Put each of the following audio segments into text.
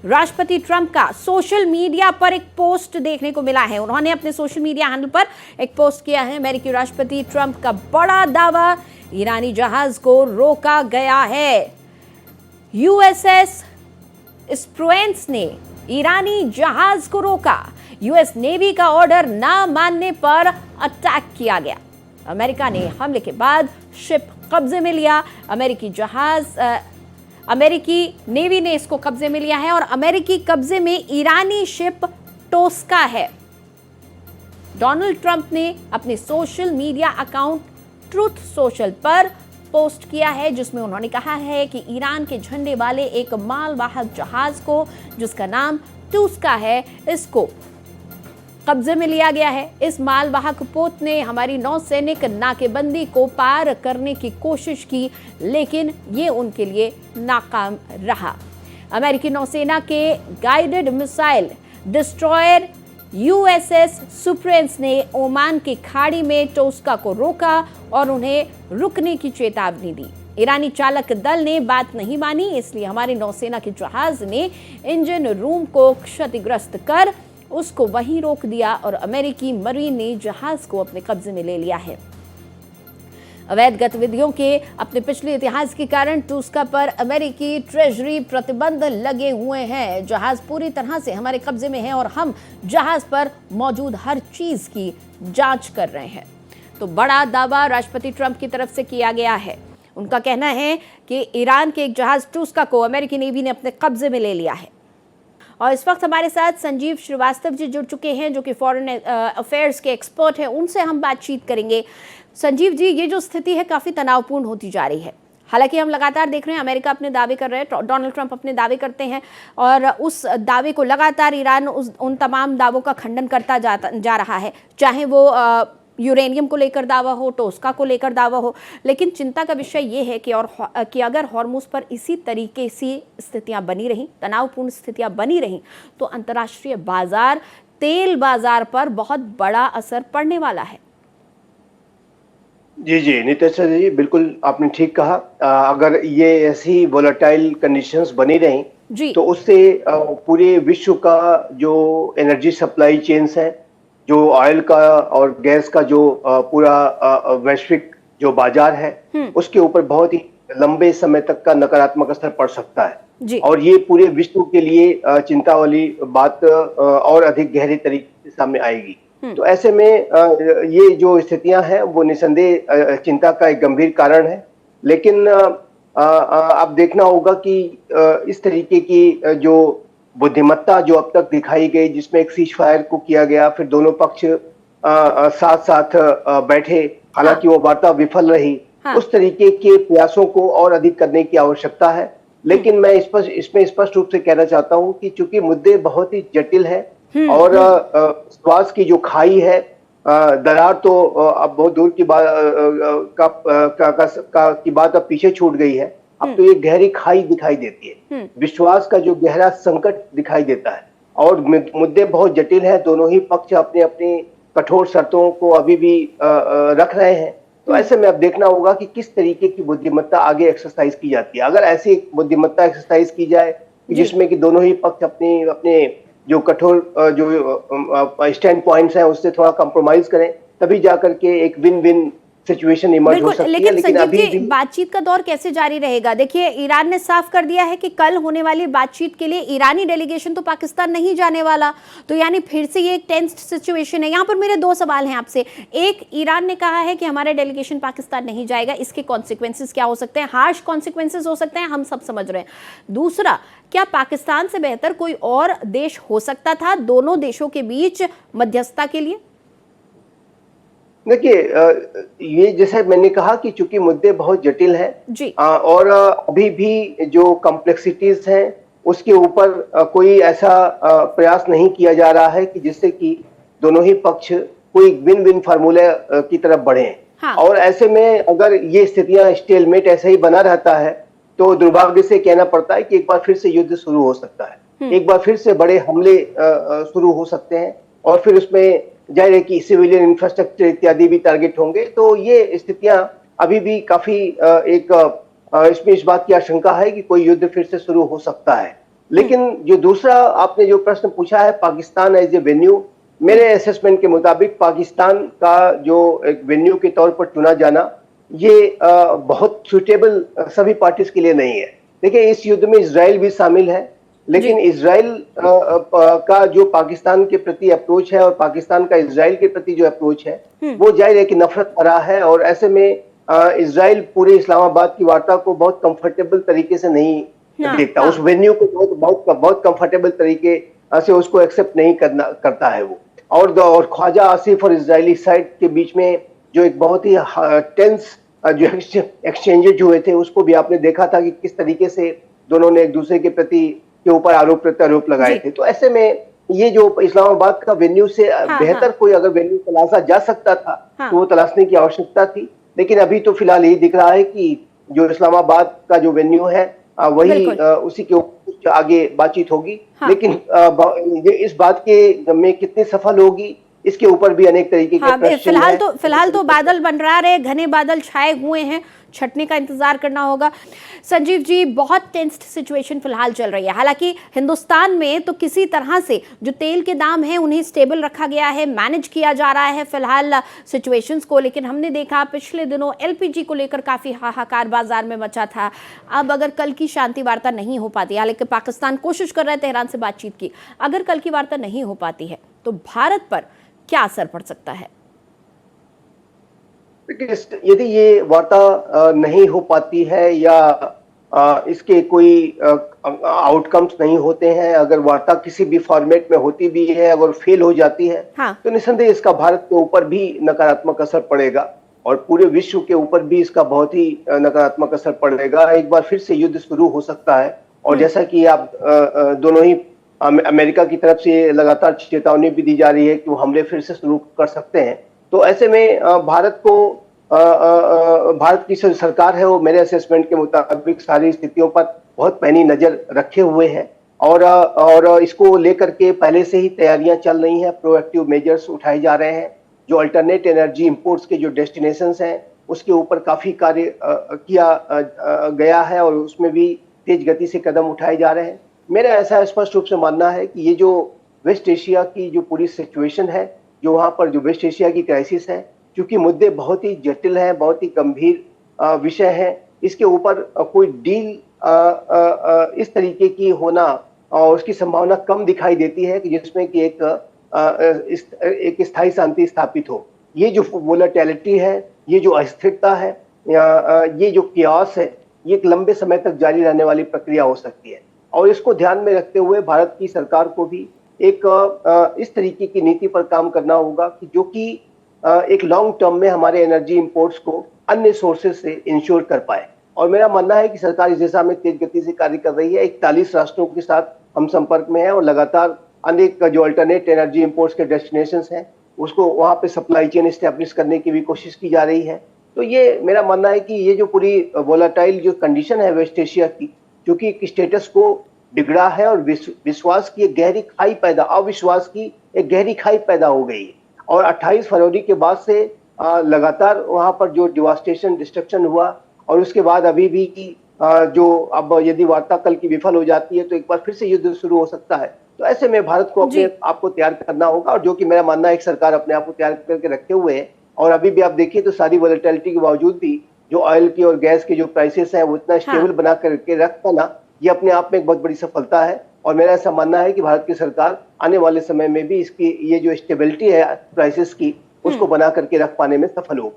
राष्ट्रपति ट्रंप का social media पर एक पोस्ट देखने को मिला है। उन्होंने अपने सोशल मीडिया हैंडल पर एक पोस्ट किया है। अमेरिकी राष्ट्रपति ट्रंप का बड़ा दावा, ईरानी जहाज को रोका गया है। यूएसएस स्प्रुएंस ने ईरानी जहाज को रोका। यूएस नेवी का ऑर्डर ना मानने पर अटैक किया गया। अमेरिका ने हमले के बाद शिप कब्जे में लिया। अमेरिकी नेवी ने इसको कब्जे में लिया है और अमेरिकी कब्जे में ईरानी शिप टोस्का है। डोनाल्ड ट्रंप ने अपने social media account truth social पर पोस्ट किया है, जिसमें उन्होंने कहा है कि ईरान के झंडे वाले एक मालवाहक जहाज को, जिसका नाम टोस्का है, इसको कब्जे में लिया गया है। इस मालवाहक पोत ने हमारी नौसैनिक नाकेबंदी को पार करने की कोशिश की, लेकिन ये उनके लिए नाकाम रहा। अमेरिकी नौसेना के गाइडेड मिसाइल डिस्ट्रॉयर यूएसएस स्प्रुएंस ने ओमान की खाड़ी में टोस्का को रोका और उन्हें रुकने की चेतावनी दी। ईरानी चालक दल ने बात नहीं मानी, इसलिए हमारी नौसेना के जहाज ने इंजन रूम को क्षतिग्रस्त कर उसको वहीं रोक दिया और अमेरिकी मरीन ने जहाज को अपने कब्जे में ले लिया है। अवैध गतिविधियों के अपने पिछले इतिहास के कारण टोस्का पर अमेरिकी ट्रेजरी प्रतिबंध लगे हुए हैं। जहाज पूरी तरह से हमारे कब्जे में है और हम जहाज पर मौजूद हर चीज की जांच कर रहे हैं। तो बड़ा दावा राष्ट्रपति ट्रंप की तरफ से किया गया है। उनका कहना है कि ईरान के एक जहाज टोस्का को अमेरिकी नेवी ने अपने कब्जे में ले लिया है। और इस वक्त हमारे साथ संजीव श्रीवास्तव जी जुड़ चुके हैं, जो कि फॉरेन अफेयर्स के एक्सपर्ट हैं। उनसे हम बातचीत करेंगे। संजीव जी, ये जो स्थिति है काफ़ी तनावपूर्ण होती जा रही है। हालांकि हम लगातार देख रहे हैं अमेरिका अपने दावे कर रहे हैं, डोनाल्ड ट्रंप अपने दावे करते हैं और उस दावे को लगातार ईरान उन तमाम दावों का खंडन करता जा रहा है, चाहे वो यूरेनियम को लेकर दावा हो, टोस्का को लेकर दावा हो। लेकिन चिंता का विषय ये है कि अगर हॉर्मुज पर इसी तरीके से स्थितियां बनी रहीं, तनावपूर्ण स्थितियां बनी रहीं, तो अंतर्राष्ट्रीय बाजार, तेल बाजार पर बहुत बड़ा असर पड़ने वाला है। जी नितेश जी, बिल्कुल आपने ठीक कहा। अगर ये ऐसी वोलेटाइल कंडीशंस बनी रहीं तो उससे पूरे विश्व का जो एनर्जी सप्लाई चेन्स है, जो ऑयल का और गैस का जो पूरा वैश्विक जो बाजार है, उसके ऊपर बहुत ही लंबे समय तक का नकारात्मक असर पड़ सकता है। और ये पूरे विश्व के लिए चिंता वाली बात और अधिक गहरे तरीके से सामने आएगी। तो ऐसे में ये जो स्थितियां हैं वो निसंदेह चिंता का एक गंभीर कारण है। लेकिन अब देखना होगा कि इस तरीके की जो बुद्धिमत्ता जो अब तक दिखाई गई, जिसमें एक सीज फायर को किया गया, फिर दोनों पक्ष साथ साथ बैठे, हालांकि वो वार्ता विफल रही, उस तरीके के प्रयासों को और अधिक करने की आवश्यकता है। लेकिन मैं इसमें स्पष्ट रूप से कहना चाहता हूं कि चूंकि मुद्दे बहुत ही जटिल है और विश्वास की जो खाई है, दरार तो अब बहुत दूर की बात अब पीछे छूट गई है। अब तो ये गहरी खाई दिखाई देती है, विश्वास का जो गहरा संकट दिखाई देता है और मुद्दे बहुत जटिल हैं। दोनों ही पक्ष अपने अपनी कठोर शर्तों को अभी भी रख रहे हैं। तो ऐसे में अब देखना होगा कि किस तरीके की बुद्धिमत्ता आगे एक्सरसाइज की जाती है। अगर ऐसी बुद्धिमत्ता एक्सरसाइज की जाए जिसमें कि दोनों ही पक्ष अपने जो कठोर जो स्टैंड पॉइंट्स हैं उससे थोड़ा कंप्रोमाइज करें, तभी जाकर के एक विन विन सिचुएशन इमर्ज हो सकती है। लेकिन अभी भी बातचीत का दौर कैसे जारी रहेगा? देखिए, ईरान ने साफ कर दिया है कि कल होने वाली बातचीत के लिए ईरानी डेलीगेशन तो पाकिस्तान नहीं जाने वाला। तो यानी फिर से ये एक टेंस्ड सिचुएशन है। यहाँ पर मेरे दो सवाल हैं आपसे। एक, ईरान ने कहा है कि हमारा डेलीगेशन पाकिस्तान नहीं जाएगा, इसके कॉन्सिक्वेंसेस क्या हो सकते हैं? हार्श कॉन्सिक्वेंसेस हो सकते हैं, हम सब समझ रहे हैं। दूसरा, क्या पाकिस्तान से बेहतर कोई और देश हो सकता था दोनों देशों के बीच मध्यस्थता के लिए? देखिए, ये जैसे मैंने कहा कि चूंकि मुद्दे बहुत जटिल हैं और अभी भी जो कॉम्प्लेक्सिटीज हैं उसके ऊपर कोई ऐसा प्रयास नहीं किया जा रहा है कि जिससे कि दोनों ही पक्ष कोई विन विन फार्मूले की तरफ बढ़े। और ऐसे में अगर ये स्थितियां स्टेलमेट ऐसे ही बना रहता है तो दुर्भाग्य से कहना पड़ता है कि एक बार फिर से युद्ध शुरू हो सकता है, एक बार फिर से बड़े हमले शुरू हो सकते हैं और फिर उसमें जाहिर है कि सिविलियन इंफ्रास्ट्रक्चर इत्यादि भी टारगेट होंगे। तो ये स्थितियां अभी भी काफी इसमें इस बात की आशंका है कि कोई युद्ध फिर से शुरू हो सकता है। लेकिन जो दूसरा आपने जो प्रश्न पूछा है, पाकिस्तान एज ए वेन्यू, मेरे असेसमेंट के मुताबिक पाकिस्तान का जो एक वेन्यू के तौर पर चुना जाना, ये बहुत सुटेबल सभी पार्टीज के लिए नहीं है। देखिए, इस युद्ध में इजराइल भी शामिल है, लेकिन इजराइल का जो पाकिस्तान के प्रति अप्रोच है और पाकिस्तान का इजराइल के प्रति जो अप्रोच है, वो जाहिर है कि नफरत भरा है। और ऐसे में इजराइल पूरे इस्लामाबाद की वार्ता को बहुत कंफर्टेबल तरीके से नहीं देखता, उस वेन्यू को बहुत कंफर्टेबल तरीके से उसको एक्सेप्ट नहीं करता है वो। और ख्वाजा आसिफ और इजरायली साइड के बीच में जो एक बहुत ही टेंस जो एक्सचेंजेज हुए थे, उसको भी आपने देखा था कि किस तरीके से दोनों ने एक दूसरे के प्रति के ऊपर आरोप प्रत्यारोप लगाए थे। तो ऐसे में ये जो इस्लामाबाद का वेन्यू से बेहतर कोई अगर वेन्यू तलाशा जा सकता था, तो वो तलाशने की आवश्यकता थी। लेकिन अभी तो फिलहाल यही दिख रहा है कि जो इस्लामाबाद का जो वेन्यू है वही उसी के ऊपर आगे बातचीत होगी। लेकिन ये इस बात के में कितनी सफल होगी, इसके ऊपर भी अनेक तरीके के प्रश्न हैं। फिलहाल तो बादल मंडरा रहे, घने बादल छाए हुए हैं, छटने का इंतजार करना होगा। संजीव जी, बहुत टेंस्ड सिचुएशन फिलहाल चल रही है। हालांकि हिंदुस्तान में तो किसी तरह से जो तेल के दाम हैं उन्हें स्टेबल रखा गया है, मैनेज किया जा रहा है फिलहाल सिचुएशंस को। लेकिन हमने देखा पिछले दिनों एलपीजी को लेकर काफी हाहाकार बाजार में मचा था। अब अगर कल की शांति वार्ता नहीं हो पाती, हालांकि पाकिस्तान कोशिश कर रहा है तेहरान से बातचीत की, अगर कल की वार्ता नहीं हो पाती है तो भारत पर क्या असर पड़ सकता है? यदि ये वार्ता नहीं हो पाती है या इसके कोई आउटकम्स नहीं होते हैं, अगर वार्ता किसी भी फॉर्मेट में होती भी है, अगर फेल हो जाती है, तो निस्संदेह इसका भारत के ऊपर भी नकारात्मक असर पड़ेगा और पूरे विश्व के ऊपर भी इसका बहुत ही नकारात्मक असर पड़ेगा। एक बार फिर से युद्ध शुरू हो सकता है। और जैसा कि आप दोनों ही अमेरिका की तरफ से लगातार चेतावनी भी दी जा रही है कि वो हमले फिर से शुरू कर सकते हैं। तो ऐसे में भारत की सरकार है वो मेरे असेसमेंट के मुताबिक सारी स्थितियों पर बहुत पैनी नजर रखे हुए है और इसको लेकर के पहले से ही तैयारियां चल रही हैं, प्रोएक्टिव मेजर्स उठाए जा रहे हैं। जो अल्टरनेट एनर्जी इंपोर्ट्स के जो डेस्टिनेशंस हैं उसके ऊपर काफी कार्य किया गया है और उसमें भी तेज गति से कदम उठाए जा रहे हैं। मेरा ऐसा स्पष्ट रूप से मानना है कि ये जो वेस्ट एशिया की जो पूरी सिचुएशन है, जो वहाँ पर जो वेस्ट एशिया की क्राइसिस है, क्योंकि मुद्दे बहुत ही जटिल हैं, बहुत ही गंभीर विषय है, इसके ऊपर कोई डील इस तरीके की होना और उसकी संभावना कम दिखाई देती है कि जिसमें कि एक स्थायी शांति स्थापित हो। ये जो वोलेटिलिटी है, ये जो अस्थिरता है, ये जो कियास है, ये एक लंबे समय तक जारी रहने वाली प्रक्रिया हो सकती है। और इसको ध्यान में रखते हुए भारत की सरकार को भी एक इस तरीके की नीति पर काम करना होगा कि जो कि एक लॉन्ग टर्म में हमारे एनर्जी इंपोर्ट्स को अन्य सोर्सेज से इंश्योर कर पाए। और मेरा मानना है कि सरकार इस दिशा में तेज गति से कार्य कर रही है। 41 राष्ट्रों के साथ हम संपर्क में हैं और लगातार अनेक जो अल्टरनेट एनर्जी इंपोर्ट्स के डेस्टिनेशंस हैं उसको वहां पे सप्लाई चेन एस्टेब्लिश करने की भी कोशिश की जा रही है। तो ये मेरा मानना है कि ये जो पूरी वोलेटाइल जो कंडीशन है वेस्ट एशिया की, क्योंकि एक स्टेटस को बिगड़ा है और विश्वास की एक गहरी खाई पैदा, अविश्वास की एक गहरी खाई पैदा हो गई है। और 28 फरवरी के बाद से लगातार वहां पर जो डिवास्टेशन डिस्ट्रक्शन हुआ और उसके बाद अभी भी जो अब यदि वार्ता कल की विफल हो जाती है तो एक बार फिर से युद्ध शुरू हो सकता है। तो ऐसे में भारत को अपने आप को तैयार करना होगा और जो कि मेरा मानना है एक सरकार अपने आप को तैयार करके रखे हुए है। और अभी भी आप देखिए तो सारी वोलेटिलिटी के बावजूद भी जो ऑयल की और गैस के जो प्राइसेस हैं वो इतना स्टेबल बना करके रख पाना, ये अपने आप में एक बहुत बड़ी सफलता है। और मेरा ऐसा मानना है कि भारत की सरकार आने वाले समय में भी इसकी ये जो स्टेबिलिटी है प्राइसेस की, उसको बना करके रख पाने में सफल हो।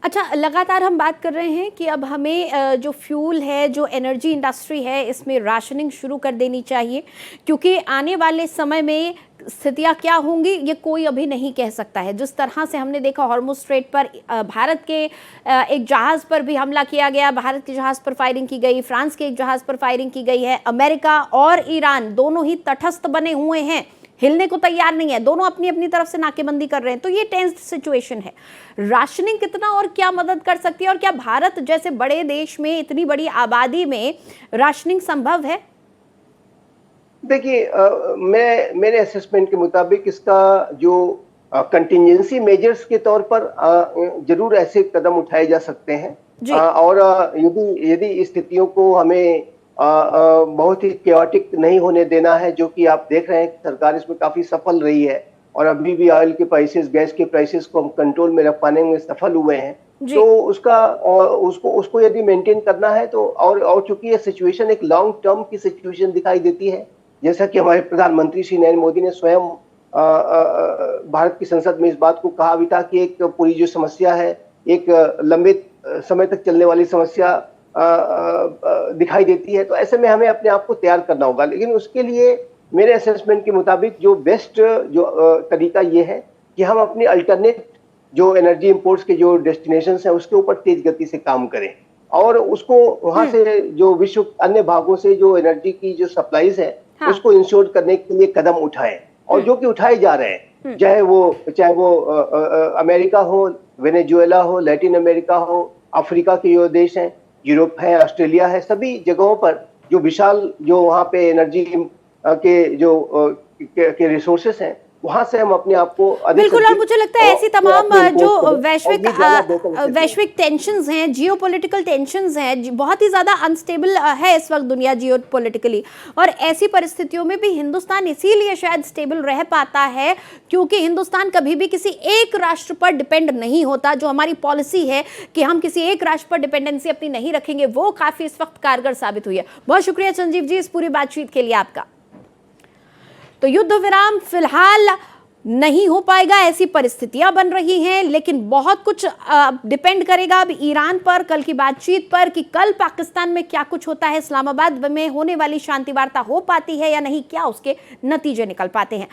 अच्छा, लगातार हम बात कर रहे हैं कि अब हमें जो फ्यूल है, जो एनर्जी इंडस्ट्री है, इसमें राशनिंग शुरू कर देनी चाहिए, क्योंकि आने वाले समय में स्थितियां क्या होंगी ये कोई अभी नहीं कह सकता है। जिस तरह से हमने देखा हॉर्मुज़ स्ट्रेट पर भारत के एक जहाज़ पर भी हमला किया गया, भारत के जहाज़ पर फायरिंग की गई, फ्रांस के एक जहाज़ पर फायरिंग की गई है, अमेरिका और ईरान दोनों ही तटस्थ बने हुए हैं, हिलने को तैयार नहीं है, दोनों अपनी अपनी तरफ से नाकेबंदी कर रहे हैं। तो ये टेंस्ड सिचुएशन है। राशनिंग कितना और क्या मदद कर सकती है और क्या भारत जैसे बड़े देश में इतनी बड़ी आबादी में राशनिंग संभव है? देखिए, मेरे असेसमेंट के मुताबिक इसका जो कंटिजेंसी मेजर्स के तौर पर जरूर ऐसे कदम उठाए जा सकते हैं। और यदि स्थितियों को हमें बहुत ही केओटिक नहीं होने देना है, जो कि आप देख रहे हैं कि सरकार इसमें काफी सफल रही है और अभी भी ऑयल के प्राइसेस, गैस के प्राइसेस को हम कंट्रोल में रख पाने में सफल हुए हैं। तो उसका उसको यदि मेंटेन करना है तो, और चूंकि ये सिचुएशन एक लॉन्ग टर्म की सिचुएशन दिखाई देती है, जैसा कि हमारे प्रधानमंत्री श्री नरेंद्र मोदी ने स्वयं भारत की संसद में इस बात को कहा भी था कि एक पूरी जो समस्या है, एक लंबे समय तक चलने वाली समस्या दिखाई देती है। तो ऐसे में हमें अपने आप को तैयार करना होगा, लेकिन उसके लिए मेरे असेसमेंट के मुताबिक जो बेस्ट तरीका ये है कि हम अपनी अल्टरनेट जो एनर्जी इंपोर्ट्स के जो डेस्टिनेशंस हैं उसके ऊपर तेज गति से काम करें और उसको वहां से जो विश्व अन्य भागों से जो एनर्जी की जो सप्लाईज है उसको इंश्योर करने के लिए कदम उठाएं, और जो कि उठाए जा रहे हैं, चाहे वो अमेरिका हो, वेनेजुएला हो, लैटिन अमेरिका हो, अफ्रीका के जो देश हैं, यूरोप है, ऑस्ट्रेलिया है, सभी जगहों पर जो विशाल जो वहाँ पे एनर्जी के जो के रिसोर्सेस हैं, वहां से हम अपने आप को बिल्कुल। और मुझे लगता है ऐसी तमाम जो वैश्विक टेंशंस हैं, जियोपॉलिटिकल टेंशंस हैं, बहुत ही ज्यादा अनस्टेबल है इस वक्त दुनिया जियोपॉलिटिकली, और ऐसी परिस्थितियों में भी हिंदुस्तान इसीलिए शायद स्टेबल रह पाता है क्योंकि हिंदुस्तान कभी भी किसी एक राष्ट्र पर डिपेंड नहीं होता। जो हमारी पॉलिसी है कि हम किसी एक राष्ट्र पर डिपेंडेंसी अपनी नहीं रखेंगे, वो काफी इस वक्त कारगर साबित हुई है। बहुत शुक्रिया संजीव जी इस पूरी बातचीत के लिए आपका। तो युद्ध विराम फिलहाल नहीं हो पाएगा, ऐसी परिस्थितियां बन रही हैं, लेकिन बहुत कुछ डिपेंड करेगा अब ईरान पर, कल की बातचीत पर, कि कल पाकिस्तान में क्या कुछ होता है, इस्लामाबाद में होने वाली शांति वार्ता हो पाती है या नहीं, क्या उसके नतीजे निकल पाते हैं।